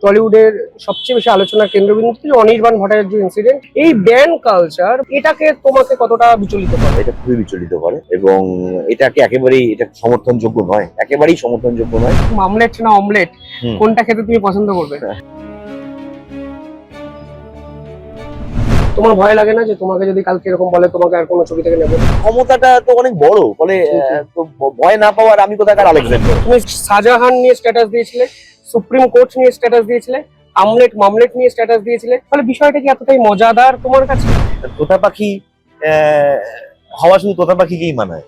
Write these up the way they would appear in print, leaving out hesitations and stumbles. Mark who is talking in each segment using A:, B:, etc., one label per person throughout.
A: টলিউডের সবচেয়ে বেশি আলোচনার কেন্দ্রবিন্দু ছিল অনির্বাণ ভট্টাচার্য ইনসিডেন্ট। এই ব্যান কালচার এটাকে তোমাকে কতটা বিচলিত করে?
B: এটা খুবই বিচলিত করে এবং এটাকে একেবারেই এটা সমর্থনযোগ্য নয়, একেবারেই সমর্থনযোগ্য নয়।
A: মামলেট না অমলেট, কোনটা খেতে তুমি পছন্দ করবে? তোমার ভয় লাগে না যে তোমাকে যদি কালকে এরকম বলে তোমাকে আর কোনো ছবি থেকে নেবে?
B: ক্ষমতাটা তো অনেক বড়, ফলে তো ভয় না পাওয়ার আমি কোথাকার আলেকজান্ডার।
A: তুমি শাহজাহান নিয়ে স্ট্যাটাস দিয়েছিলে, সুপ্রিম কোর্ট নিয়ে স্ট্যাটাস দিয়েছিলে, আমলেট মামলেট নিয়ে স্ট্যাটাস দিয়েছিলে, তাহলে বিষয়টা কি এতটাই মজাদার তোমার কাছে?
B: তোতা পাখি হওয়া শুধু তোতা পাখিকেই মানায়,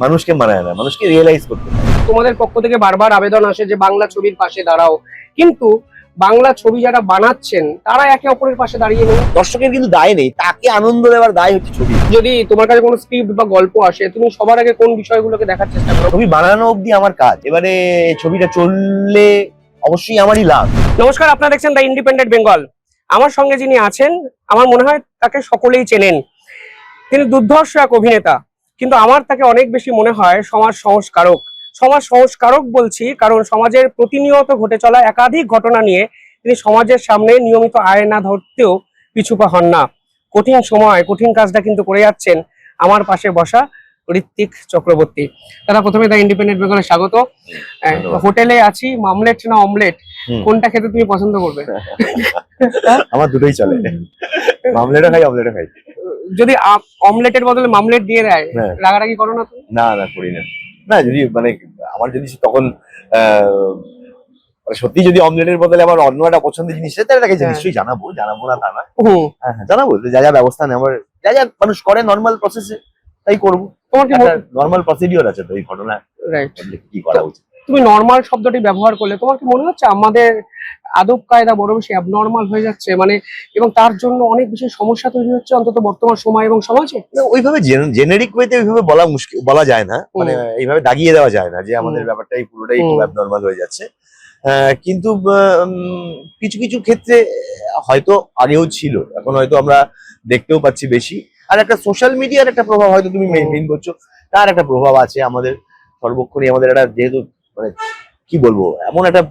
B: মানুষকে মানায় না, মানুষকে রিয়েলাইজ করতে হয়।
A: তোমাদের পক্ষ থেকে বারবার আবেদন আসে যে বাংলা ছবির পাশে দাঁড়াও, কিন্তু বাংলা ছবি যারা বানাচ্ছেন তারা একে অপরের পাশে দাঁড়িয়ে নেই।
B: দর্শকের কিন্তু দায় নেই, তাকে আনন্দ দেওয়ার দায় হচ্ছে ছবি।
A: যদি তোমার কাছে কোনো স্ক্রিপ্ট বা গল্প আসে, তুমি সবার আগে কোন বিষয়গুলোকে দেখার চেষ্টা করো?
B: ছবি বানানো অবধি আমার কাজ, এবারে ছবিটা চললে অবশ্যই আমারই লাভ।
A: নমস্কার, আপনারা দেখছেন দ্য ইন্ডিপেন্ডেন্ট বেঙ্গল। আমার সঙ্গে যিনি আছেন, আমার মনে হয় তাকে সকলেই চেনেন। তিনি দুর্ধর্ষ এক অভিনেতা, কিন্তু আমার তাকে অনেক বেশি মনে হয় সমাজ সংস্কারক। সমাজ সংস্কারক বলছি কারণ সমাজের প্রতিনিয়ত ঘটে চলা একাধিক ঘটনা নিয়ে তিনি সমাজের সামনে নিয়মিত আয়না ধরতেও পিছুপা হন না। কঠিন সময় কঠিন কাজটা কিন্তু করে যাচ্ছেন আমার পাশে বসা ঋত্বিক চক্রবর্তী। দাদা, প্রথমে দ্য ইন্ডিপেন্ডেন্ট বেঙ্গলে স্বাগত। হোটেলে আছি, মামলেট না অমলেট, কোনটা খেতে তুমি পছন্দ করবে?
B: আমার দুটোই চলে, মামলেটও খাই অমলেটও খাই।
A: যদি অমলেটের বদলে মামলেট দিয়ে দেয়, রাগারাগি করো না তুমি?
B: না না, করি না। না, যদি মানে আমার যদি তখন মানে সত্যি যদি অমলেটের বদলে আমার অন্য একটা পছন্দের জিনিস তাহলে তাকে নিশ্চয়ই জানাবো না তা নয়। হ্যাঁ, জানাবো, যা যা ব্যবস্থা নেওয়ার, যা যা মানুষ করে নর্মাল প্রসেসে তাই করবো। তোমার কি নর্মাল প্রসিডিওর আছে তো এই ঘটনা, কি করা উচিত?
A: তুমি নর্মাল শব্দটি ব্যবহার করলে, তোমার কি মনে হচ্ছে আমাদের আদব কায়দা বড় বেশি অ্যাবনর্মাল হয়ে যাচ্ছে, মানে এবং তার জন্য অনেক বেশি সমস্যা তৈরি হচ্ছে অন্তত বর্তমান সময় এবং সমাজে?
B: ওইভাবে জেনেরিক ওয়েতে ওইভাবে বলা যায় না, মানে এইভাবে দাগিয়ে দেওয়া যায় না যে আমাদের ব্যাপারটাই পুরোটাই খুব অ্যাবনর্মাল হয়ে যাচ্ছে। কিন্তু কিছু কিছু ক্ষেত্রে হয়তো আগেও ছিল, এখন হয়তো আমরা দেখতেও পাচ্ছি বেশি। আর একটা সোশ্যাল মিডিয়ার একটা প্রভাব হয়তো তুমি মেইনটেইন করছো, তার একটা প্রভাব আছে আমাদের সর্বক্ষণই। আমাদের একটা যেহেতু মানে কি বলবো, এমন একটা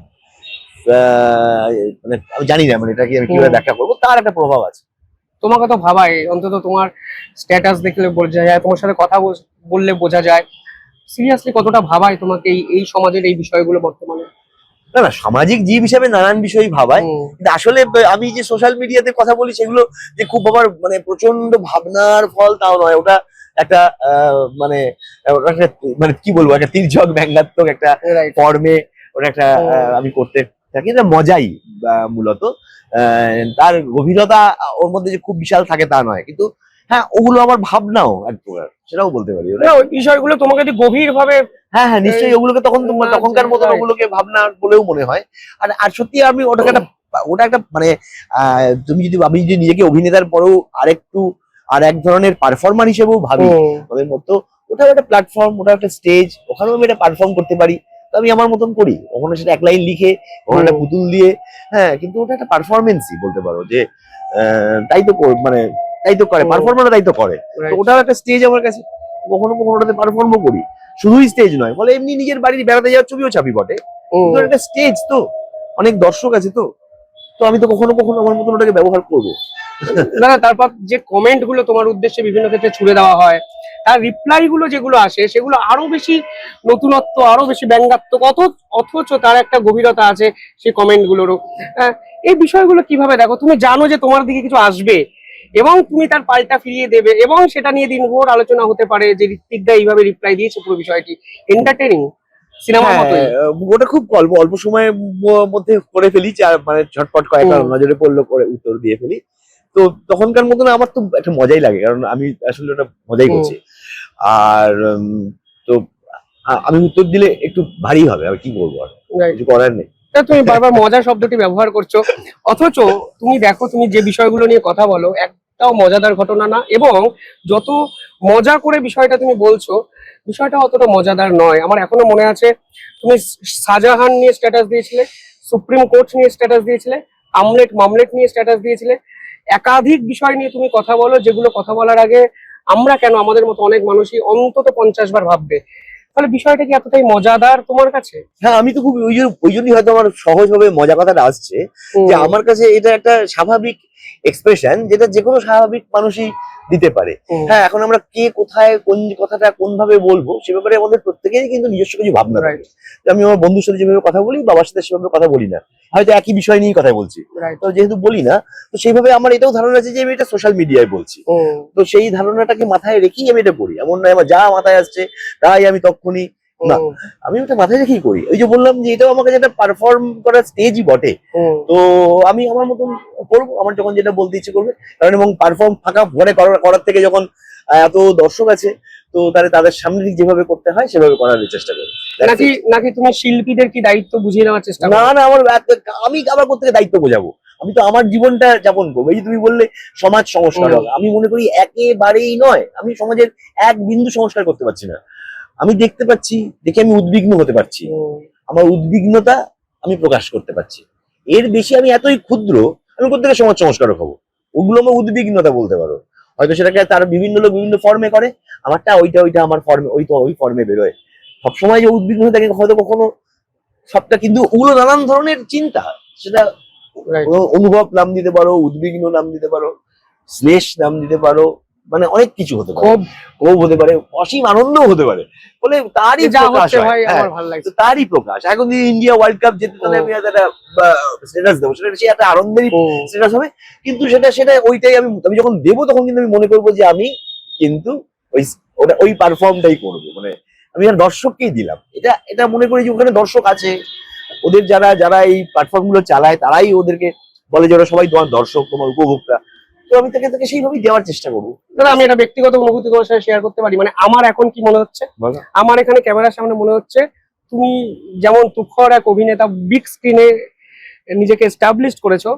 B: মানে আমি জানি না মানে এটাকে আমি কিভাবে ব্যাখ্যা করবো, তার একটা প্রভাব আছে।
A: তোমাকে তো ভাবাই, অন্তত তোমার স্ট্যাটাস দেখলে বোঝা যায়, তোমার সাথে কথা বললে বোঝা যায়। সিরিয়াসলি কতটা ভাবাই তোমাকে এই সমাজের এই বিষয়গুলো বর্তমানে?
B: না না, সামাজিক জীব হিসেবে নানান বিষয় ভাবায়, কিন্তু আসলে আমি যে সোশ্যাল মিডিয়াতে কথা বলি সেগুলো যে খুব আমার মানে প্রচন্ড ভাবনার ফল তাও নয়। ওটা একটা মানে মানে কি বলবো, একটা তির্যক ব্যঙ্গাত্মক একটা ফর্মে ওটা একটা আমি করতে থাকি, এটা মজাই মূলত। তার গভীরতা ওর মধ্যে যে খুব বিশাল থাকে তা নয়, কিন্তু হ্যাঁ ওগুলো আমার ভাবনাও এক প্রকার, সেটাও বলতে পারি।
A: ওই বিষয়গুলো তোমাকে যদি গভীর ভাবে,
B: হ্যাঁ হ্যাঁ নিশ্চয়ই, ওগুলোকে তখনকার মতন ওগুলোকে ভাবনা বলেও মনে হয়। আর সত্যি আমি ওটা একটা মানে আমি যদি নিজেকে অভিনেতার পরেও আর এক ধরনের পারফর্মার হিসেবেও ভাবি ওদের মতো, ওটা একটা প্ল্যাটফর্ম, ওটা একটা স্টেজ, ওখানেও আমি এটা পারফর্ম করতে পারি। তো আমি আমার মতন করি, কখনো সেটা এক লাইন লিখে, কখনো একটা পুতুল দিয়ে। হ্যাঁ, কিন্তু ওটা একটা পারফরমেন্সই বলতে পারো যে তাই তো মানে তাই তো করে পারফর্মাররা, তাই তো করে। তো ওটাও একটা স্টেজ আমার কাছে, কখনো কখনো ওটাতে পারফর্মও করি। শুধুই স্টেজ নয়, বলে এমনি নিজের বাড়ির বেড়াতে যাওয়ার ছবিও ছাপি বটে, কিন্তু একটা স্টেজ তো, অনেক দর্শক আছে তো আমি তো কখনো কখনো আমার মতন ওটাকে ব্যবহার করবো।
A: না, তারপর যে কমেন্ট গুলো তোমার উদ্দেশ্যে বিভিন্ন ক্ষেত্রে ছুড়ে দেওয়া হয়, তার রিপ্লাই গুলো যেগুলো আসে সেগুলো আরো বেশি নতুনত্ব, আরো বেশি ব্যঙ্গাত্মক, অথচ তার একটা গভীরতা আছে সেই কমেন্ট গুলোরও। এই বিষয়গুলো কিভাবে দেখো? তুমি জানো যে তোমার দিকে কিছু আসবে এবং তুমি তার পাল্টা ফিরিয়ে দেবে, এবং সেটা নিয়ে দিনভর আলোচনা হতে পারে যে ঋত্বিক দা এইভাবে রিপ্লাই দিয়েছে। পুরো বিষয়টি এন্টারটেইনিং, সিনেমার মতোই।
B: ওটা খুব অল্প সময়ের মধ্যে করে ফেলি, মানে ঝটপট কয়েকটা নজরে পড়লো করে উত্তর দিয়ে ফেলি। তো তখনকার মতন আমার তো একটা মজাই লাগে, কারণ আমি আসলে ওটা মজাই করছি। আর তো আমি উত্তর দিলে একটু ভারী হবে, আমি কি বলবো, আর কিছু করার নেই।
A: তুমি বারবার মজা শব্দটি ব্যবহার করছো, অথচ তুমি দেখো তুমি যে বিষয়গুলো নিয়ে কথা বলো একটাও মজাদার ঘটনা না, এবং যত মজা করে বিষয়টা তুমি বলছো বিষয়টা অতটা মজাদার নয়। আমার এখনো মনে আছে তুমি শাহজাহান নিয়ে স্ট্যাটাস দিয়েছিলে, সুপ্রিম কোর্ট নিয়ে স্ট্যাটাস দিয়েছিলে, আমলেট মামলেট নিয়ে স্ট্যাটাস দিয়েছিলে। একাধিক বিষয় নিয়ে তুমি কথা বলো, যেগুলো কথা বলার আগে আমরা কেন, আমাদের মতো অনেক মানুষই অন্তত 50 বার ভাববে। তাহলে বিষয়টা কি এতটাই মজাদার তোমার কাছে?
B: হ্যাঁ, আমি তো খুব ওই জন্যই হয়তো আমার সহজভাবে মজা কথাটা আসছে, যে আমার কাছে এটা একটা স্বাভাবিক এক্সপ্রেশন, যেটা যে কোনো স্বাভাবিক মানুষই দিতে পারে। হ্যাঁ, এখন আমরা কে কোথায় কোন কথাটা কোন ভাবে বলবো সে ব্যাপারে আমাদের প্রত্যেকেরই কিন্তু নিজস্ব কিছু ভাবনা থাকে। আমি আমার বন্ধুর সাথে যেভাবে কথা বলি, বাবার সাথে সেভাবে কথা বলি না, হয়তো একই বিষয় নিয়েই কথা বলছি, তো যেহেতু বলি না, তো সেইভাবে আমার এটাও ধারণা আছে যে আমি এটা সোশ্যাল মিডিয়ায় বলছি। তো সেই ধারণাটাকে মাথায় রেখেই আমি এটা করি, এমন নয় আমার যা মাথায় আসছে তাই আমি তখনই, না, আমি ওটা মাথায় রেখেই করি। ওই যে বললাম যে এটাও আমার কাছে একটা পারফর্ম করার স্টেজই বটে। তো আমি আমার মতন করবো, আমার যখন যেটা বলতে ইচ্ছে করবে, কারণ এবং পারফর্ম ফাঁকা ঘরে করার থেকে যখন এত দর্শক আছে, তো তাহলে তাদের সামনে ঠিক যেভাবে করতে হয় সেভাবে করার চেষ্টা করি।
A: নাকি নাকি তুমি শিল্পীদের কি দায়িত্ব বুঝিয়ে দেওয়ার চেষ্টা করো?
B: না না, আমার আমি আবার কোথেকে দায়িত্ব বোঝাবো? আমি তো আমার জীবনটা যাপন করবো। এই যে তুমি বললে সমাজ সংস্কার, আমি মনে করি একেবারেই নয়। আমি সমাজের এক বিন্দু সংস্কার করতে পারছি না। আমি দেখতে পাচ্ছি, দেখে আমি উদ্বিগ্ন হতে পারছি, আমার উদ্বিগ্নতা আমি প্রকাশ করতে পারছি। এর বেশি আমি এতই ক্ষুদ্র, আমি কোথেকে সমাজ সংস্কারক হবো? ওগুলো আমার উদ্বিগ্নতা বলতে পারো। হয়তো সেটাকে তার বিভিন্ন লোক বিভিন্ন ফর্মে করে, আমারটা ওইটা আমার ফর্মে, ওই ফর্মে বেরোয়। সবসময় যে উদ্বিগ্নতাকে হয়তো কখনো সবটা, কিন্তু ওগুলো নানান ধরনের চিন্তা, সেটা অনুভব নাম দিতে পারো, উদ্বিগ্ন নাম দিতে পারো, শ্লেষ নাম দিতে পারো, মানে অনেক কিছু হতে পারে, ক্ষোভ হতে পারে, অসীম আনন্দও হতে পারে, বলে তারই প্রকাশ হয়। হ্যাঁ, তারই প্রকাশ। এখন যদি ইন্ডিয়া ওয়ার্ল্ড কাপ যেতে, তাহলে আমি একটা স্ট্যাটাস দেবো, সেটা সে একটা আনন্দেরই স্ট্যাটাস হবে, কিন্তু সেটা ওইটাই আমি যখন দেবো তখন কিন্তু আমি মনে করবো যে আমি কিন্তু ওই পারফর্মটাই করবো, মানে আমি আর দর্শককেই দিলাম। এটা মনে করি যে ওখানে দর্শক আছে, ওদের যারা এই প্ল্যাটফর্ম গুলো চালায় তারাই ওদেরকে বলে যে ওরা সবাই তোমার দর্শক, তোমার উপভোক্তা। তো আমি তাকে সেইভাবেই দেওয়ার চেষ্টা করবো।
A: দাদা, আমি এটা ব্যক্তিগত অনুভূতি তোমার সাথে শেয়ার করতে পারি। মানে আমার এখন কি মনে হচ্ছে, আমার এখানে ক্যামেরার সামনে মনে হচ্ছে তুমি যেমন তুখর এক অভিনেতা, বিগ স্ক্রিনে নিজেকে এস্টাবলিশ করেছো,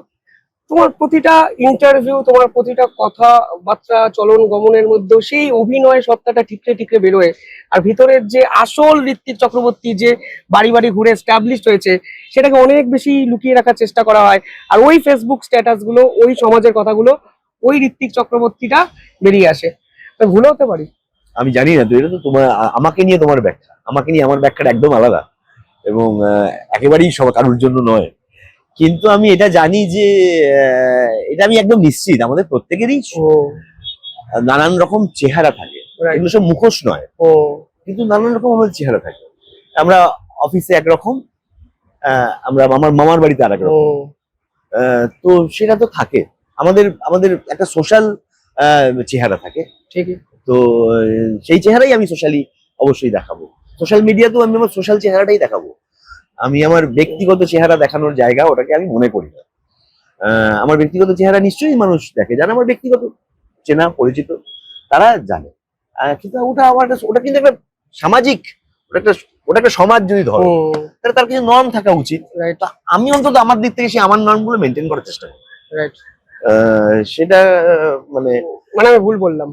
A: তোমার প্রতিটা ইন্টারভিউ, তোমার প্রতিটা কথাবার্তা, চলন গমনের মধ্যেও সেই অভিনয় সত্তাটা ঠিকরে ঠিকরে বেরোয়। আর ভিতরের যে আসল ঋত্বিক চক্রবর্তী যে বাড়ি বাড়ি ঘুরে এস্টাবলিশ হয়েছে, সেটাকে অনেক বেশি লুকিয়ে রাখার চেষ্টা করা হয়। আর ওই ফেসবুক স্ট্যাটাস গুলো, ওই সমাজের কথাগুলো, ওই ঋত্বিক চক্রবর্তীটা বেরিয়ে আসে। ভুল হতে পারি?
B: আমি জানি না, তো এটা তো তোমার, আমাকে নিয়ে তোমার ব্যাখ্যা, আমাকে নিয়ে আমার ব্যাখ্যাটা একদম আলাদা, এবং একেবারেই সব কারোর জন্য নয়। কিন্তু আমি এটা জানি যে এটা আমি একদম নিশ্চিত, আমাদের প্রত্যেকেরই নানান রকম চেহারা থাকে, এগুলো সব মুখোশ নয়, কিন্তু নানান রকম আমাদের চেহারা থাকে। আমরা অফিসে একরকম, আমরা আমার মামার বাড়িতে আর একরকম, তো সেটা তো থাকে। আমাদের একটা সোশ্যাল চেহারা থাকে,
A: ঠিকই।
B: তো সেই চেহারাই আমি সোশ্যালি অবশ্যই দেখাবো। সোশ্যাল মিডিয়াতেও আমি আমার সোশ্যাল চেহারাটাই দেখাবো। আমি আমার ব্যক্তিগত চেহারা দেখানোর জায়গা ওটাকে আমি মনে করি না। আমার ব্যক্তিগত চেহারা নিশ্চয়ই মানুষ দেখে, যারা আমার ব্যক্তিগত চেনা পরিচিত তারা জানে, কিন্তু ওটা কিন্তু একটা সামাজিক, ওটা একটা সমাজ যদি ধরো, তাহলে তার কিছু নর্ম থাকা উচিত। আমি অন্তত আমার দিক থেকে আমার নর্ম গুলো মেনটেন করার চেষ্টা করি। সেটা মানে
A: আমি ভুল বললাম?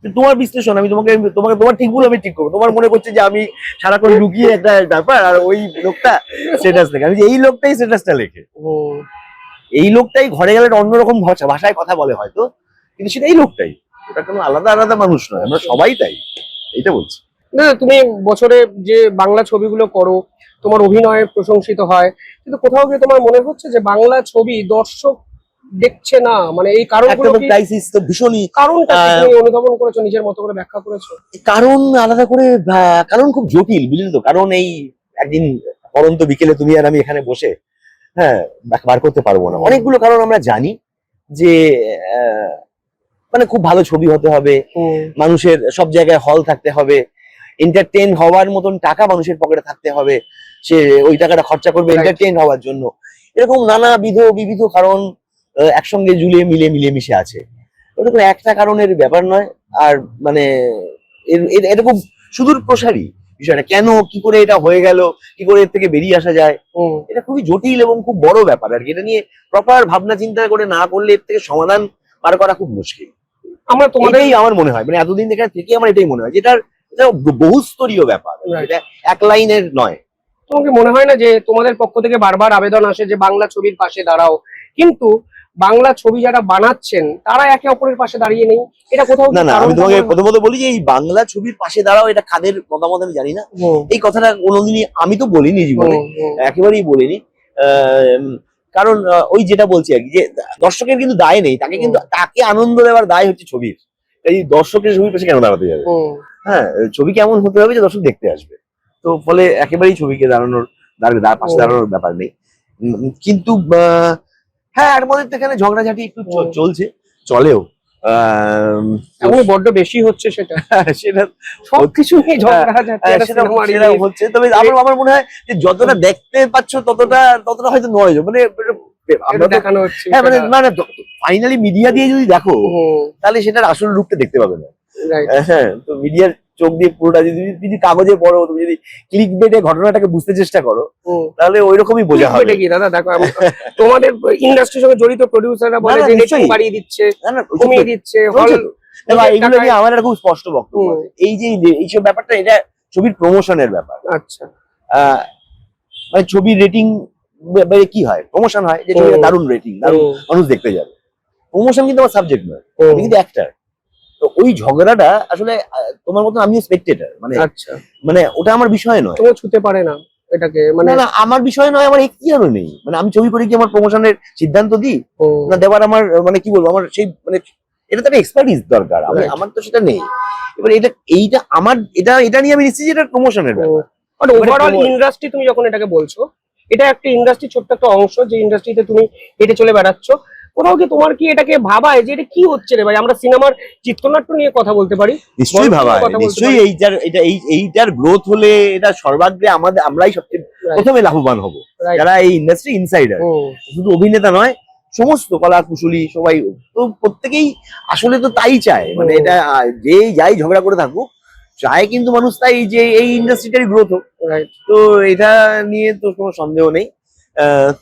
B: তোমার বিশ্লেষণ, আমি তোমার ঠিক ভুল আমি ঠিক করবো। তোমার মনে করছে যে আমি সারাক্ষণ লুকিয়ে একটা ব্যাপার, আর ওই লোকটা স্ট্যাটাস লেখে, আমি এই লোকটাই স্ট্যাটাসটা লেখে, এই লোকটাই ঘরে গেলে অন্যরকম ভাষায় কথা বলে হয়তো, কিন্তু সেটা এই লোকটাই, ওটা কোনো আলাদা আলাদা মানুষ নয়, আমরা সবাই তাই, এটা বলছি।
A: না, তুমি বছরে যে বাংলা ছবিগুলো করো, তোমার অভিনয় প্রশংসিত হয়, কিন্তু কোথাও গিয়ে তোমার মনে হচ্ছে যে বাংলা ছবি দর্শক দেখছে না? মানে এই কারণগুলো কি?
B: ক্রাইসিস তো ভীষণই,
A: কারণটা কি তুমি অনুধাবন করেছো, নিজের মতো করে ব্যাখ্যা করেছো?
B: কারণ আলাদা করে, কারণ খুব জটিল, বুঝলি তো। কারণ এই একদিন পরন্ত বিকেলে তুমি আর আমি এখানে বসে হ্যাঁ বার করতে পারবো না। অনেকগুলো কারণ আমরা জানি, যে মানে খুব ভালো ছবি হতে হবে, মানুষের সব জায়গায় হল থাকতে হবে, এন্টারটেইন হওয়ার মতন টাকা মানুষের পকেটে থাকতে হবে, সে ওই টাকাটা খরচা করবে এন্টারটেইন হওয়ার জন্য। এরকম বিবিধ কারণ একসঙ্গে মিলেমিশে আছে। ওটা কোনো একটা কারণের ব্যাপার নয়। আর মানে এটা খুব সুদূর প্রসারী বিষয়টা, কেন কি করে এটা হয়ে গেল, কি করে এর থেকে বেরিয়ে আসা যায়, এটা খুবই জটিল এবং খুব বড় ব্যাপার আর কি। এটা নিয়ে প্রপার ভাবনা চিন্তা করে না করলে এর থেকে সমাধান বার করা খুব মুশকিল। আমার মনে হয়, মানে এতদিন থেকে আমার এটাই মনে হয়, যেটা বহুস্তরীয় ব্যাপার, এটা এক লাইনের নয়।
A: তোমাকে মনে হয় না যে তোমাদের পক্ষ থেকে বারবার আবেদন আসে যে বাংলা ছবির পাশে দাঁড়াও, কিন্তু বাংলা ছবি যারা বানাচ্ছেন তারা একে অপরের পাশে দাঁড়িয়ে নেই, এটা কোথাও কি
B: না না,
A: কারণ
B: আমি তোমাকে
A: মনে হয়?
B: প্রথমত বলি যে এই বাংলা ছবির পাশে দাঁড়াও, এটা কাদের মতামত আমি জানি না।
A: হুম,
B: এই কথাটা কোনোদিনই আমি তো বলিনি জীবনে,
A: হুম, হুম,
B: একেবারেই বলিনি। কারণ ওই যেটা বলছি আর কি, যে দর্শকের কিন্তু দায় নেই, তাকে কিন্তু তাকে আনন্দ দেওয়ার দায় হচ্ছে ছবির। এই দর্শকের ছবির পাশে কেন দাঁড়াতে যাবে?
A: হুম,
B: হ্যাঁ, ছবি কেমন হতে হবে যে দর্শক দেখতে আসবে। তো ফলে একেবারেই ছবিকে পাশে
A: হুম।
B: দাঁড়ানোর ব্যাপার নেই। কিন্তু হ্যাঁ, এর মধ্যে তো এখানে ঝগড়াঝাটি একটু চলছে, চলেও। তো
A: এখন বড্ড বেশি হচ্ছে সেটা,
B: সেটা
A: সবকিছু নিয়ে ঝগড়া যাচ্ছে একটা
B: সেটা
A: সিনেমা
B: সেটা হচ্ছে। তবে আমার মনে হয় যে যতটা দেখতে পাচ্ছ ততটা হয়তো নয়, মানে আমরা তো
A: দেখানো হচ্ছে
B: হ্যাঁ মানে
A: সেটা।
B: মানে ফাইনালি মিডিয়া দিয়ে যদি দেখো
A: হুম,
B: তাহলে সেটার আসল রূপটা দেখতে পাবে না।
A: right.
B: হ্যাঁ, তো মিডিয়ার চোখ দিয়ে পুরোটা যদি কাগজে পড়ো, তুমি যদি ক্লিক বেটে ঘটনাটাকে বুঝতে চেষ্টা করো,
A: হুম।
B: তাহলে ওই রকমই বোঝা হবে।
A: এটা কি দাদা, দেখো তোমাদের ইন্ডাস্ট্রির সঙ্গে জড়িত প্রডিউসাররা
B: না
A: বলে
B: না,
A: যে রেটিং
B: নিশ্চয়ই।
A: বাড়িয়ে দিচ্ছে,
B: না না, ওইসব
A: কমিয়ে
B: তো
A: দিচ্ছে, হল
B: চলছে তো। দেখো, এইগুলো নিয়ে আমার একটা খুব স্পষ্ট বক্তব্য
A: হুম।
B: আছে। এই যে এইসব ব্যাপারটা, এটা ছবির প্রমোশনের ব্যাপার।
A: আচ্ছা,
B: আহ, মানে ছবির রেটিং কি হয়, প্রমোশন হয়, যে ছবিটা দারুণ রেটিং, দারুণ মানুষ দেখতে যাবে। প্রমোশন কিন্তু আমার সাবজেক্ট নয়, আমি কিন্তু অ্যাক্টর। তো ওই ঝগড়াটা আসলে তোমার মতন আমিও স্পেকটেটর, মানে
A: আচ্ছা,
B: মানে ওটা আমার বিষয় নয়।
A: তোমার ছুতে পারে না এটাকে, মানে
B: না না, আমার বিষয় নয়, আমার এখতিয়ারও নেই। মানে আমি ছবি করে কি আমার প্রমোশনের সিদ্ধান্ত দিই না দেওয়ার আমার মানে কি বলবো, আমার সেই মানে এটা তো একটা এক্সপার্টিস দরকার,
A: Right.
B: আমার তো সেটা নেই। এবার এইটা আমার এটা নিয়ে আমি নিশ্চিত যে এটা প্রমোশনের ব্যাপার।
A: ওভারঅল ইন্ডাস্ট্রি তুমি যখন এটাকে বলছো, এটা একটা ইন্ডাস্ট্রি, ছোট্ট একটা অংশ যে ইন্ডাস্ট্রিতে তুমি হেঁটে চলে বেড়াচ্ছ, কোথাও কি তোমার কি এটাকে ভাবায় যে এটা কি হচ্ছে রে ভাই? আমরা সিনেমার চিত্রনাট্য নিয়ে কথা বলতে পারি,
B: নিশ্চয়ই
A: গল্প নিয়ে
B: ভাবায়,
A: কথা বলতে
B: নিশ্চয়ই
A: পারি।
B: এইটার গ্রোথ হলে এটা সর্বাগ্রে আমরাই সবচেয়ে
A: Right.
B: প্রথমে লাভবান হব,
A: Right.
B: যারা এই ইন্ডাস্ট্রি ইনসাইডার।
A: হুম,
B: শুধু অভিনেতা নয়, সমস্ত কলা কুশলী সবাই তো প্রত্যেকেই আসলে তো তাই চায়। মানে এটা যাই ঝগড়া করে থাকুক, চায় কিন্তু মানুষ তাই যে এই ইন্ডাস্ট্রিটারই গ্রোথ হোক।
A: রাইট।
B: তো এটা নিয়ে তো কোনো সন্দেহ নেই।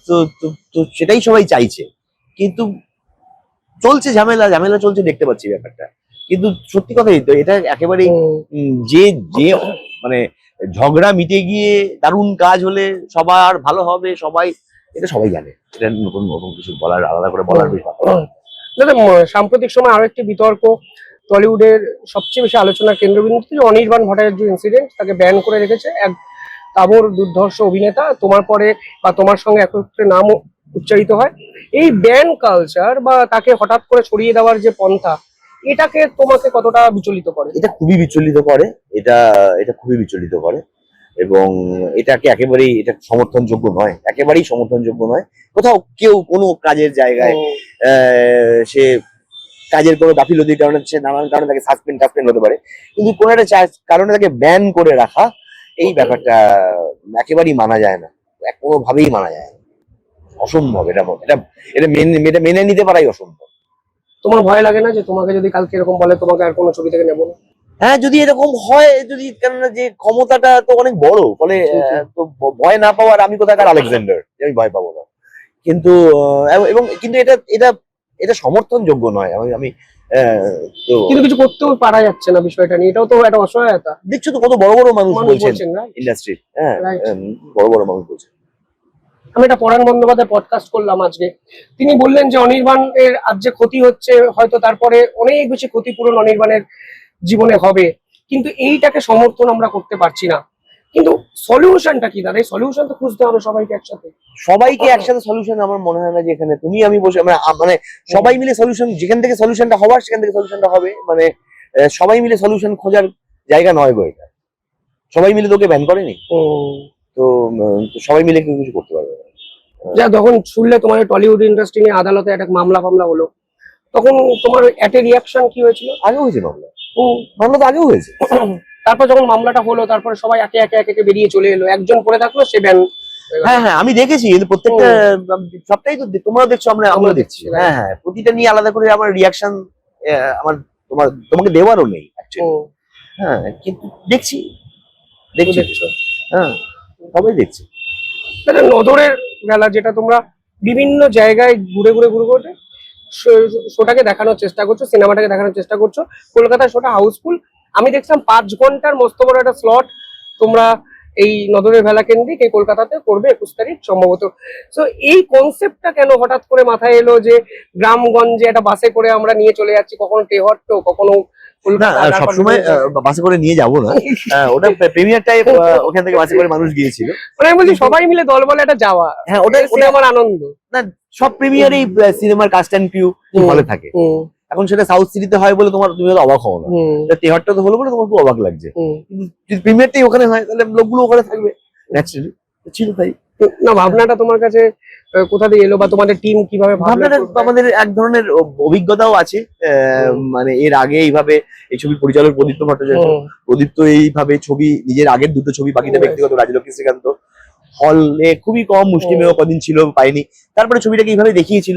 B: তো তো তো সেটাই সবাই চাইছে, কিন্তু চলছে ঝামেলা ঝামেলা চলছে, দেখতে পাচ্ছি ব্যাপারটা। কিন্তু সত্যি কথাই তো, এটা একেবারেই যে যে মানে ঝগড়া মিটে গিয়ে দারুণ কাজ হলে সবার ভালো হবে, সবাই এটা সবাই জানে। এটা নতুন নতুন কিছু বলার, আলাদা করে বলার বিষয় না।
A: দাদা, সাম্প্রতিক সময় আরো একটি বিতর্ক, টলিউডের সবচেয়ে বেশি আলোচনার কেন্দ্রবিন্দু যে অনির্বাণ ভট্টাচার্য ইনসিডেন্ট, তাকে ব্যান করে রেখেছে এক তাবর দুর্ধর্ষ অভিনেতা। তোমার পরে বা তোমার সঙ্গে একত্রে নাম উচ্চারিত হয়। এই ব্যান কালচার বা তাকে হঠাৎ করে ছড়িয়ে দেওয়ার যে পন্থা, এটাকে তোমাকে কতটা বিচলিত করে?
B: এটা খুবই বিচলিত করে, এটা এটা খুবই বিচলিত করে, এবং এটাকে একেবারেই এটা সমর্থনযোগ্য নয়, একেবারেই সমর্থনযোগ্য নয়। কোথাও কেউ কোনো কাজের জায়গায় সে কাজের কোনো গাফিলতির কারণে, সে নানান কারণে তাকে সাসপেন্ড হতে পারে, কিন্তু কোনো একটা কারণে তাকে ব্যান করে রাখা, এই ব্যাপারটা একেবারেই মানা যায় না, কোনোভাবেই মানা যায় না। অসম্ভব, এটা এটা এটা মেনে নিতে পারাই অসম্ভব।
A: তোমার ভয় লাগে না যে তোমাকে যদি কালকে এরকম বলে তোমাকে আর কোনো ছবি থেকে নেবো না?
B: হ্যাঁ, যদি এরকম হয়, যদি কেননা যে ক্ষমতাটা তো অনেক বড়, ফলে তো ভয় না পাওয়ার, আমি কোথাকার আলেকজান্ডার আমি ভয় পাবো না। কিন্তু এবং কিন্তু এটা এটা এটা সমর্থনযোগ্য নয়। আমি তো
A: কিন্তু কিছু করতেও পারা যাচ্ছে না বিষয়টা নিয়ে, এটাও তো একটা অসহায়তা।
B: দেখছো তো কত বড় বড় মানুষ বলছেন
A: বলছেন, right?
B: ইন্ডাস্ট্রি, হ্যাঁ,
A: Right.
B: বড় বড় মানুষ বলছেন।
A: আমি একটা পরাণ বন্দ্যোপাধ্যায় পডকাস্ট করলাম আজকে, তিনি বললেন যে অনির্বাণের আজ যে ক্ষতি হচ্ছে, হয়তো তারপরে অনেক বেশি ক্ষতিপূরণ অনির্বাণের জীবনে হবে, কিন্তু এইটাকে সমর্থন আমরা করতে পারছি না। কিন্তু সলিউশনটা কি দাদা? এই সলিউশন তো খুঁজতে হবে সবাইকে একসাথে।
B: সবাইকে একসাথে সলিউশন আমার মনে হয় না যে এখানে তুমি আমি বসে মানে সবাই মিলে সলিউশন, যেখান থেকে সলিউশনটা হওয়ার সেখান থেকে সলিউশনটা হবে, মানে সবাই মিলে সলিউশন খোঁজার জায়গা নয় গো এটা। সবাই মিলে তোকে ব্যান করেনি তো, তো সবাই মিলে কেউ কিছু করতে পারবে না।
A: যা যখন শুনলে তোমার টলিউড ইন্ডাস্ট্রি নিয়ে আদালতে একটা মামলা হলো, তখন তোমার একটা রিয়াকশন কি হয়েছিল?
B: আগেও হয়েছে মামলা, মামলা তো আগেও হয়েছে।
A: তারপর যখন মামলাটা হলো, তারপরে সবাই একে একে বেরিয়ে চলে এলো, একজন পড়ে থাকলো, সে ব্যান।
B: হ্যাঁ হ্যাঁ, আমি দেখেছি, কিন্তু প্রত্যেকটা সবটাই তো তোমরাও দেখছো, আমরা দেখছি। হ্যাঁ হ্যাঁ, প্রতিটা নিয়ে আলাদা করে আমার রিয়াকশন আমার তোমাকে দেওয়ারও নেই অ্যাকচুয়ালি। হ্যাঁ, কিন্তু দেখছি দেখছো, হ্যাঁ সবাই দেখছি।
A: নজরের বেলা, যেটা তোমরা বিভিন্ন জায়গায় ঘুরে শোটাকে দেখানোর চেষ্টা করছো, সিনেমাটাকে দেখানোর চেষ্টা করছো। কলকাতায় শোটা হাউসফুল, আমি দেখছিলাম 5 ঘন্টার মস্ত বড় একটা স্লট তোমরা এই নদরের ভেলা কেন্দ্রিক এই কলকাতাতে করবে 21 তারিখ সম্ভবত। তো এই কনসেপ্টটা কেন হঠাৎ করে মাথায় এলো যে গ্রামগঞ্জে একটা বাসে করে আমরা নিয়ে চলে যাচ্ছি, কখনো তেহট্ট কখনো
B: না
A: কলকাতা, তারপর
B: সবসময় বাসে করে নিয়ে যাবো না, ওটা প্রিমিয়ার টাইপ, ওখান থেকে বাসে করে মানুষ গিয়েছিল।
A: মানে আমি বলছি সবাই মিলে দল বলে একটা যাওয়া,
B: হ্যাঁ ওটা
A: ওটা আমার আনন্দ।
B: না, সব প্রিমিয়ারই সিনেমার কাস্ট অ্যান্ড ক্রিউ হলে থাকে। এখন সেটা সাউথ সিটিতে হয় বলে তুমি হয়তো অবাক হও না, তেহট্টা তো হলো বলে তোমার খুব অবাক লাগছে। কিন্তু যদি প্রিমিয়ারটাই ওখানে হয় তাহলে লোকগুলো ওখানে থাকবে ন্যাচারালি, ছিল তাই।
A: না ভাবনাটা তোমার কাছে কোথা থেকে এলো, বা তোমাদের টিম কিভাবে
B: ভাবনাটা আমাদের এক ধরনের অভিজ্ঞতাও আছে, মানে এর আগে এইভাবে এই ছবি পরিচালক প্রদীপ্ত ভট্টাচার্য, প্রদীপ্ত এইভাবে ছবি নিজের আগের দুটো ছবি, বাকিটা ব্যক্তিগত, রাজলক্ষ্মী শ্রীকান্ত, হলে খুবই কম, মুষ্টিমেয় কদিন ছিল পাইনি, তারপরে ছবিটাকে এইভাবে দেখিয়েছিল,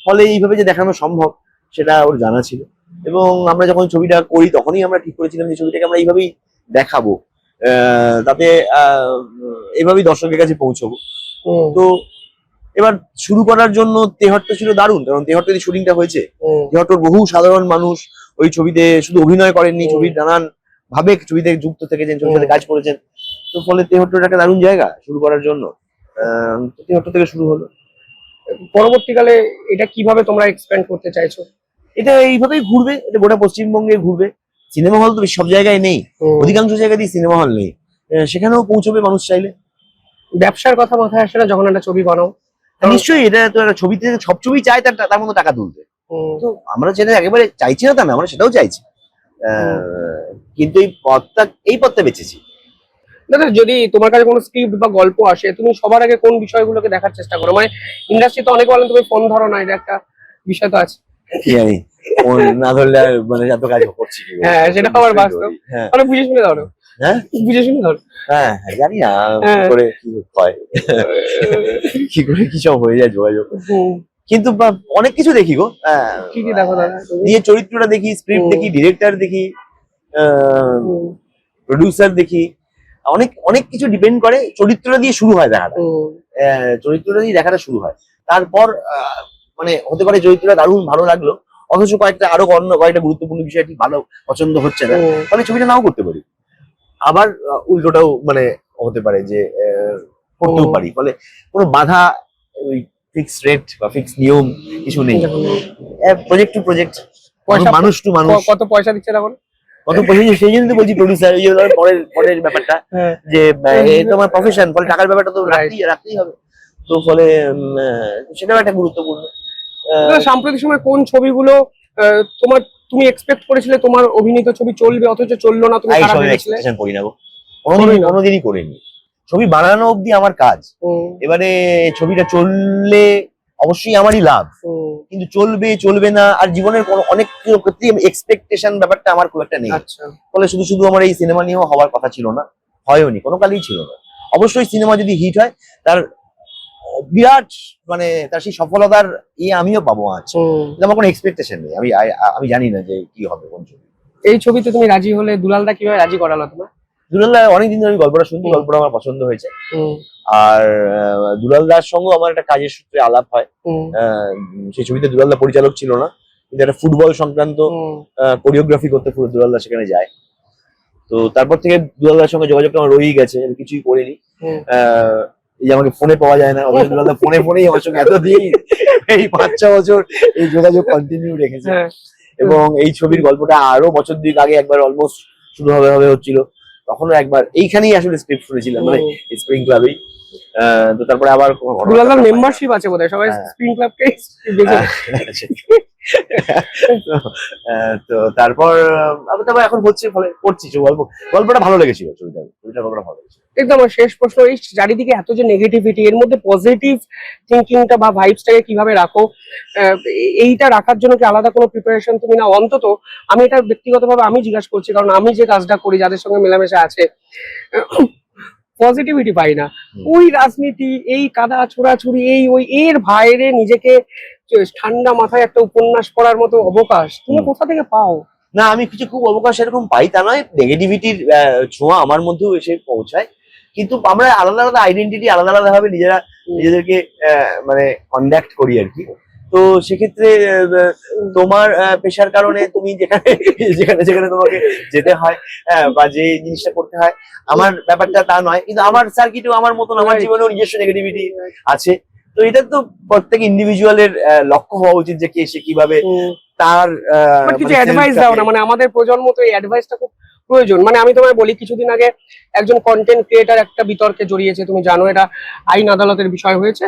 B: হলে এইভাবে যে দেখানো সম্ভব সেটা ওর জানা ছিল। এবং আমরা যখন ছবিটা করি তখনই আমরা ঠিক করেছিলাম যে ছবিটাকে আমরা এইভাবেই দেখাবো, তাতে এইভাবেই দর্শকের কাছে পৌঁছবো। তো এবার শুরু করার জন্য তেহট্ট ছিল দারুণ, কারণ তেহট্টের শুটিংটা হয়েছে, তেহট্টর বহু সাধারণ মানুষ ওই ছবিতে শুধু অভিনয় করেননি, ছবির নানান ভাবে ছবিতে যুক্ত থেকেছেন, ছবির সাথে কাজ করেছেন। তো ফলে তেহট্টর একটা দারুণ জায়গা শুরু করার জন্য, তেহট্ট থেকে শুরু হলো।
A: পরবর্তীকালে এটা কিভাবে তোমরা এক্সপ্যান্ড করতে চাইছো?
B: এটা এইভাবেই ঘুরবে, এটা গোটা পশ্চিমবঙ্গে ঘুরবে। সিনেমা হল তো সব জায়গায় নেই, অধিকাংশ জায়গাতেই সিনেমা হল নেই, সেখানেও পৌঁছবে মানুষ চাইলে।
A: ব্যবসার কথা মাথায় আসে না যখন একটা ছবি বানাও?
B: নিশ্চয়ই, এটা তো একটা ছবিতে সব ছবি চায় তার মতো টাকা তুলতে, তো আমরা যেটা একেবারে চাইছি না তা না, আমরা সেটাও চাইছি, কিন্তু এই পথটা বেঁচেছি।
A: দাদা যদি তোমার কাছে কোনো স্ক্রিপ্ট বা গল্প আসে, তুমি সবার আগে কোন বিষয়গুলোকে দেখার চেষ্টা করো? মানে ইন্ডাস্ট্রিতে অনেকে বলেন তুমি ফোন ধরো না, এটা একটা বিষয় তো আছে।
B: কি জানি ফোন না ধরলে মানে এত কাজ করছি,
A: হ্যাঁ সেটা আবার বাস্তব,
B: হ্যাঁ
A: মানে বুঝে শুনে ধরো।
B: হ্যাঁ
A: বুঝে শুনে ধরো।
B: হ্যাঁ জানি না কি করে কি হয়, কি করে কি সব হয়ে যায় যোগাযোগ, কিন্তু অনেক কিছু দেখি গো।
A: কি কি দেখো দাদা?
B: দিয়ে চরিত্রটা দেখি, স্ক্রিপ্ট দেখি, ডিরেক্টর দেখি, প্রডিউসার দেখি, অনেক অনেক কিছু ডিপেন্ড করে। চরিত্রটা দিয়ে শুরু হয় দেখাটা, চরিত্রটা দিয়ে দেখাটা শুরু হয়, তারপর মানে হতে পারে চরিত্রটা দারুণ ভালো লাগলো, অথচ কয়েকটা গুরুত্বপূর্ণ বিষয় ঠিক ভালো পছন্দ হচ্ছে না, ফলে ছবিটা নাও করতে পারি। আবার উল্টোটাও মানে হতে পারে যে করতেও পারি, ফলে কোনো বাধা, ওই ফিক্স রেট বা ফিক্স নিয়ম কিছু নেই, প্রজেক্ট টু প্রজেক্ট, মানুষ টু মানুষ।
A: কত পয়সা দিচ্ছে তখন?
B: কত পয়সা সেই জন্য তো বলছি প্রডিউসার, এই পরের ব্যাপারটা যে এটা আমার প্রফেশন, ফলে টাকার ব্যাপারটা তো রাখতেই হবে, তো ফলে সেটাও একটা গুরুত্বপূর্ণ।
A: সাম্প্রতিক সময় কোন ছবিগুলো তুমি এক্সপেক্ট করেছিলে তোমার অভিনীত ছবি চলবে অথচ চললো না, তুমি খারাপ ভেবেছিলে?
B: করি না গো, কোনোদিনই করিনি। ছবি বানানো অবধি আমার কাজ, এবারে ছবিটা চললে অবশ্যই আমারই লাভ, কিন্তু চলবে না, আর জীবনের অনেক ক্ষেত্রে এক্সপেকটেশন ব্যাপারটা আমার খুব একটা নেই, ফলে শুধু আমার এই সিনেমা নিয়েও হওয়ার কথা ছিল না, হয়ওনি, কোনো কালেই ছিল না। অবশ্যই সিনেমা যদি হিট হয় তার বিরাট মানে তার সেই সফলতার আমিও পাবো, আছে আমার কোনো এক্সপেকটেশন নেই, আমি জানি না যে কি হবে কোন ছবি।
A: এই ছবিতে তুমি রাজি হলে দুলালদা কিভাবে রাজি করালো তোমার?
B: দুলালদা অনেকদিন ধরে আমি গল্পটা শুনছি, গল্পটা আমার পছন্দ হয়েছে, আর দুলালদার সঙ্গে আমার একটা কাজের সূত্রে আলাপ হয়। সেই ছবিতে দুলালদা পরিচালক ছিল না, কিন্তু একটা ফুটবল সংক্রান্ত কোরিওগ্রাফি করতে দুলালদা সেখানে যায়, তো তারপর থেকে দুলালদার সঙ্গে যোগাযোগটা আমার রয়েই গেছে, কিছুই করিনি। এই যে আমাকে ফোনে পাওয়া যায় না, দুলালদা ফোনেই আমার সঙ্গে এতদিন এই 5-6 বছর এই যোগাযোগ কন্টিনিউ রেখেছে, এবং এই ছবির গল্পটা আরো বছর 2 আগে একবার অলমোস্ট শুরু হবে হচ্ছিল, তখনও একবার এইখানেই আসলে স্ক্রিপ্ট শুনেছিলাম, মানে স্প্রিং ক্লাবেই। তো তারপরে আবার
A: দুলালদার মেম্বারশিপ আছে বোধহয়, সবাই স্প্রিং ক্লাবকে
B: তো তারপর এখন হচ্ছে, ফলে করছি গল্পটা ভালো লেগেছিল, ছবিটা ভালো লেগেছিল।
A: একদম শেষ প্রশ্ন, এই চারিদিকে এত যে নেগেটিভিটি, এর মধ্যে পজিটিভ থিঙ্কিংটা বা ভাইবসটাকে কিভাবে রাখো? এইটা রাখার জন্য কি আলাদা কোনো প্রিপারেশন তুমি না? অন্তত আমি এটা ব্যক্তিগতভাবে আমি জিজ্ঞাসা করছি, কারণ আমি যে কাজটা করি, যাদের সঙ্গে মেলামেশা আছে, পজিটিভিটি পাই না। ওই রাজনীতি, এই কাদা ছোড়াছুড়ি, ওই এর বাইরে নিজেকে ঠান্ডা মাথায় একটা উপন্যাস পড়ার মতো অবকাশ তুমি কোথা থেকে পাও?
B: না, আমি কিছু খুব অবকাশ এরকম পাই তা নয়, নেগেটিভিটির ছোঁয়া আমার মধ্যেও এসে পৌঁছায়, কিন্তু আমরা আলাদা আলাদা আইডেন্টিটি, আলাদা ভাবে নিজেদেরকে মানে কন্ডাক্ট করি আর কি। তো সেক্ষেত্রে তোমার পেশার কারণে তুমি যেখানে যেখানে যেখানে তোমাকে যেতে হয়, বা যে জিনিসটা করতে হয়, আমার ব্যাপারটা তা নয়। কিন্তু আমার সার্কিটেও আমার মতন আমার জীবনেও নিজস্ব নেগেটিভিটি আছে। তো এটা তো প্রত্যেক ইন্ডিভিজুয়ালের লক্ষ্য হওয়া উচিত যে সে কিভাবে তার
A: বাট কিছু অ্যাডভাইস দাও না, মানে আমাদের প্রজন্ম তো এই অ্যাডভাইসটা খুব প্রয়োজন। মানে আমি তোমায় বলি, কিছুদিন আগে একজন কন্টেন্ট ক্রিয়েটার একটা বিতর্কে জড়িয়েছে, তুমি জানো এটা আইন আদালতের বিষয় হয়েছে।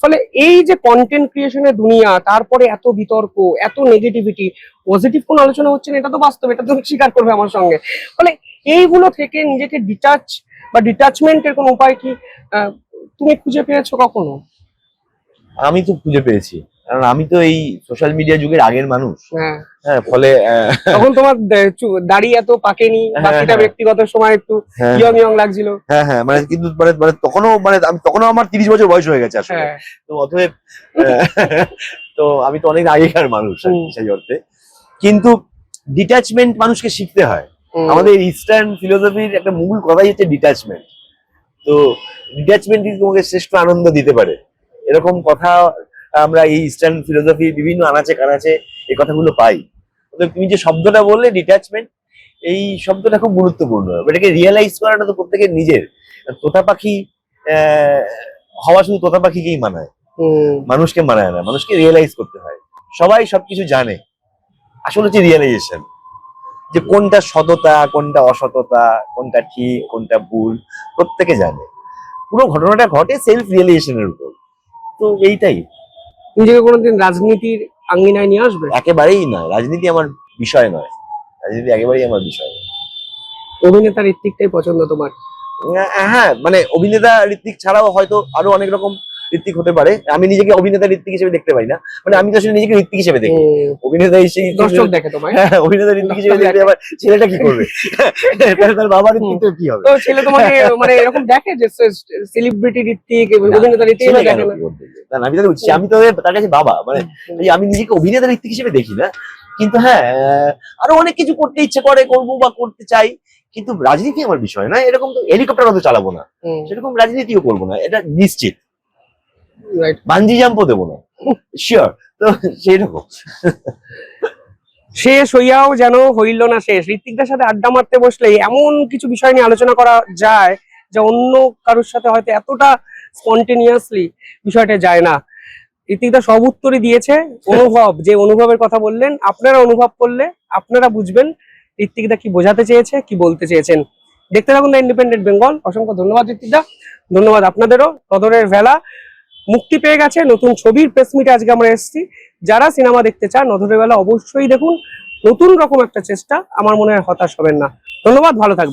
A: ফলে এই যে কন্টেন্ট ক্রিয়েশনের দুনিয়া, তারপরে এত বিতর্ক, এত নেগেটিভিটি, পজিটিভ কোনো আলোচনা হচ্ছে না, এটা তো বাস্তব, এটা তুমি স্বীকার করবে আমার সঙ্গে। ফলে এইগুলো থেকে নিজেকে ডিটাচমেন্টের কোনো উপায় কি তুমি খুঁজে পেয়েছো কখনো?
B: আমি তো খুঁজে পেয়েছি, কারণ আমি তো এই সোশ্যাল মিডিয়া যুগের আগের মানুষ।
A: হ্যাঁ,
B: ফলে
A: তখন তোমার দাড়ি এত পাকেনি, বাকিটা ব্যক্তিগত সময় একটু ইয়ং ইয়ং লাগছিল।
B: হ্যাঁ, মানে কিন্তু মানে তখনও আমি তখনও আমার 30 বছর বয়স হয়ে গেছে আসলে। তো অতএব তো আমি তো অনেক আগেকার মানুষ সেই অর্থে। কিন্তু ডিটাচমেন্ট মানুষকে শিখতে হয়। আমাদের ইস্টার্ন ফিলোসফির একটা মূল কথাই হচ্ছে ডিটাচমেন্ট। তো ডিটাচমেন্ট তোমাকে শ্রেষ্ঠ আনন্দ দিতে পারে, এরকম কথা আমরা এই ইস্টার্ন ফিলোসফি বিভিন্ন আনাচে কানাচে এই কথাগুলো পাই। তুমি যে শব্দটা বললে ডিটাচমেন্ট, এই শব্দটা খুব গুরুত্বপূর্ণ। এটাকে রিয়েলাইজ করাটা তো প্রত্যেকের নিজের। তোতা পাখি হওয়া শুধু তোতা পাখিকেই মানায়, মানুষকে মানায় না। মানুষকে রিয়েলাইজ করতে হয়। সবাই সবকিছু জানে, আসলে হচ্ছে রিয়েলাইজেশন, যে কোনটা সততা, কোনটা অসততা, কোনটা ঠিক, কোনটা ভুল, প্রত্যেকে জানে। পুরো ঘটনাটা ঘটে সেলফ রিয়েলাইজেশনের উপর। তো এইটাই।
A: নিজেকে কোনোদিন রাজনীতির আঙ্গিনায় নিয়ে আসবে?
B: একেবারেই নয়, রাজনীতি আমার বিষয় নয়, রাজনীতি একেবারেই আমার বিষয় নয়।
A: অভিনেতা ঋত্বিকটাই পছন্দ তোমার?
B: হ্যাঁ, মানে অভিনেতা ঋত্বিক ছাড়াও হয়তো আরো অনেক রকম ঋত্বিক হতে পারে। আমি নিজেকে অভিনেতা ঋত্বিক হিসেবে দেখতে পাই না, মানে আমি তো আসলে নিজেকে ঋত্বিক হিসেবে দেখি। অভিনেতা হিসেবে
A: দর্শক দেখে তোমায়।
B: হ্যাঁ, অভিনেতা ঋত্বিক হিসেবে দেখলে আবার ছেলেটা কি করবে? তার বাবার ঋত্বিক তো কি হবে?
A: তো ছেলে তোমাকে মানে এরকম দেখে যে সেলিব্রিটি ঋত্বিক, অভিনেতা ঋত্বিক দেখে না?
B: না, আমি তো বলছি, আমি তো তার কাছে বাবা, মানে আমি নিজেকে অভিনেতা ঋত্বিক হিসেবে দেখি না। কিন্তু হ্যাঁ, আরো অনেক কিছু করতে ইচ্ছে করে, করবো বা করতে চাই, কিন্তু রাজনীতি আমার বিষয় না। এরকম তো হেলিকপ্টার তো চালাবো না, সেরকম রাজনীতিও করবো না, এটা নিশ্চিত। বানজি জাম্পও দেবো না, শিওর। তো সেই রকম
A: শেষ হইয়াও যেন হইল না শেষ। ঋত্বিকদের সাথে আড্ডা মারতে বসলে এমন কিছু বিষয় নিয়ে আলোচনা করা যায় যা অন্য কারোর সাথে হয়তো এতটা স্পন্টেনিয়াসলি বিষয়টা যায় না। ঋত্বিকদা সব উত্তরই দিয়েছে। অনুভব, যে অনুভবের কথা বললেন, আপনারা অনুভব করলে আপনারা বুঝবেন ঋত্বিকদা কি বোঝাতে চেয়েছে, কি বলতে চেয়েছেন। দেখতে থাকুন দ্য ইন্ডিপেন্ডেন্ট বেঙ্গল। অসংখ্য ধন্যবাদ ঋত্বিকদা, ধন্যবাদ আপনাদেরও। তদরের ভেলা মুক্তি পেয়ে গেছে, নতুন ছবির প্রেস মিটে আজকে আমরা এসেছি। যারা সিনেমা দেখতে চান নধরের বেলা অবশ্যই দেখুন। নতুন রকম একটা চেষ্টা, আমার মনে হয় হতাশ হবেন না। ধন্যবাদ, ভালো থাকবেন।